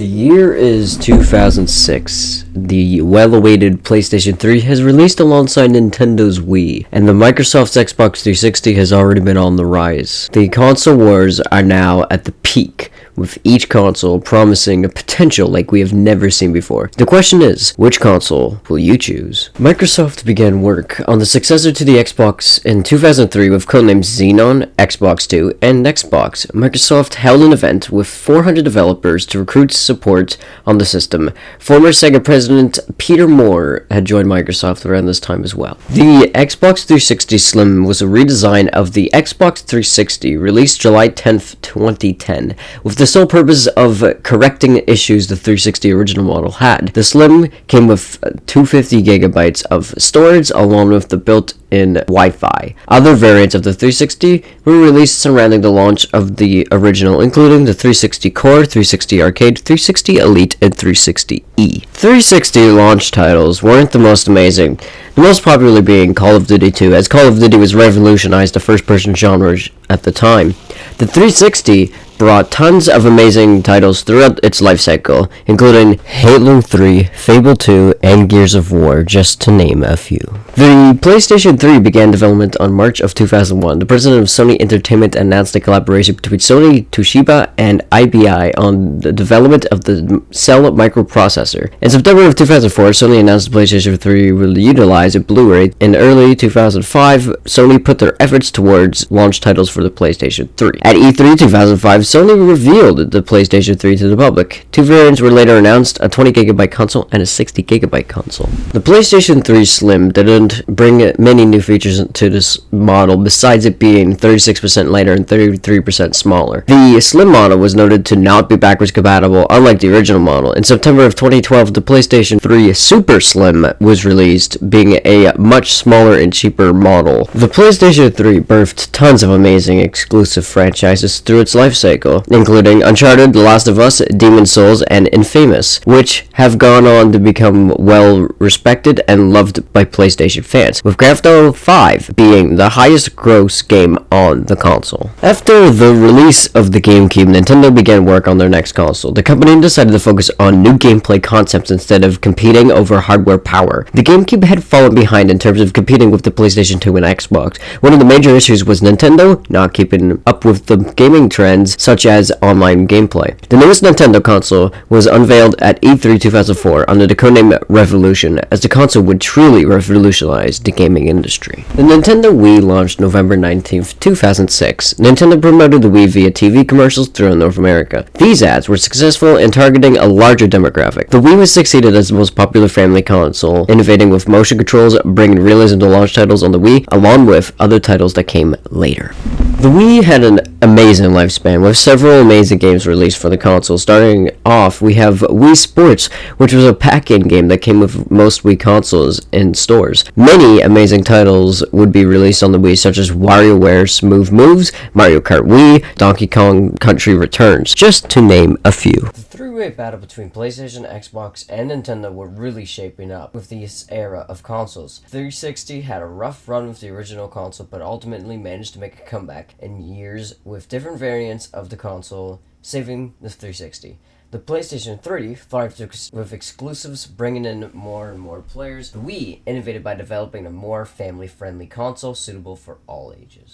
The year is 2006. The well-awaited PlayStation 3 has released alongside Nintendo's Wii, and the Microsoft's Xbox 360 has already been on the rise. The console wars are now at the peak, with each console promising a potential like we have never seen before. The question is, which console will you choose? Microsoft began work on the successor to the Xbox in 2003 with codenames Xenon, Xbox 2, and Xbox. Microsoft held an event with 400 developers to recruit support on the system. Former Sega president Peter Moore had joined Microsoft around this time as well. The Xbox 360 Slim was a redesign of the Xbox 360, released July 10th, 2010, with the sole purpose of correcting issues the 360 original model had. The Slim came with 250 gigabytes of storage along with the built-in Wi-Fi. Other variants of the 360 were released surrounding the launch of the original, including the 360 Core, 360 Arcade, 360 Elite, and 360E. 360 launch titles weren't the most amazing, the most popular being Call of Duty 2, as Call of Duty was revolutionized the first-person genre at the time. The 360 brought tons of amazing titles throughout its life cycle, including Halo 3, Fable 2, and Gears of War, just to name a few. The PlayStation 3 began development on March of 2001. The president of Sony Entertainment announced a collaboration between Sony, Toshiba, and IBI on the development of the Cell microprocessor. In September of 2004, Sony announced the PlayStation 3 will utilize a Blu-ray. In early 2005, Sony put their efforts towards launch titles for the PlayStation 3. At E3 2005, Sony revealed the PlayStation 3 to the public. Two variants were later announced, a 20GB console and a 60GB console. The PlayStation 3 Slim didn't bring many new features to this model besides it being 36% lighter and 33% smaller. The Slim model was noted to not be backwards compatible, unlike the original model. In September of 2012, the PlayStation 3 Super Slim was released, being a much smaller and cheaper model. The PlayStation 3 birthed tons of amazing exclusive franchises through its life cycle, including Uncharted, The Last of Us, Demon's Souls, and Infamous, which have gone on to become well respected and loved by PlayStation fans, with Grand Theft Auto 5 being the highest gross game on the console. After the release of the GameCube, Nintendo began work on their next console. The company decided to focus on new gameplay concepts instead of competing over hardware power. The GameCube had fallen behind in terms of competing with the PlayStation 2 and Xbox. One of the major issues was Nintendo not keeping up with the gaming trends such as online gameplay. The newest Nintendo console was unveiled at E3 2004 under the codename Revolution, as the console would truly revolutionize the gaming industry. The Nintendo Wii launched November 19th, 2006. Nintendo promoted the Wii via TV commercials throughout North America. These ads were successful in targeting a larger demographic. The Wii was succeeded as the most popular family console, innovating with motion controls, bringing realism to launch titles on the Wii, along with other titles that came later. The Wii had an amazing lifespan, with several amazing games released for the console. Starting off, we have Wii Sports, which was a pack-in game that came with most Wii consoles in stores. Many amazing titles would be released on the Wii, such as WarioWare Smooth Moves, Mario Kart Wii, Donkey Kong Country Returns, just to name a few. The three-way battle between PlayStation, Xbox, and Nintendo were really shaping up with this era of consoles. 360 had a rough run with the original console, but ultimately managed to make a comeback in years with different variants of the console, saving the 360. The PlayStation 3 thrived with exclusives, bringing in more and more players. The Wii innovated by developing a more family-friendly console suitable for all ages.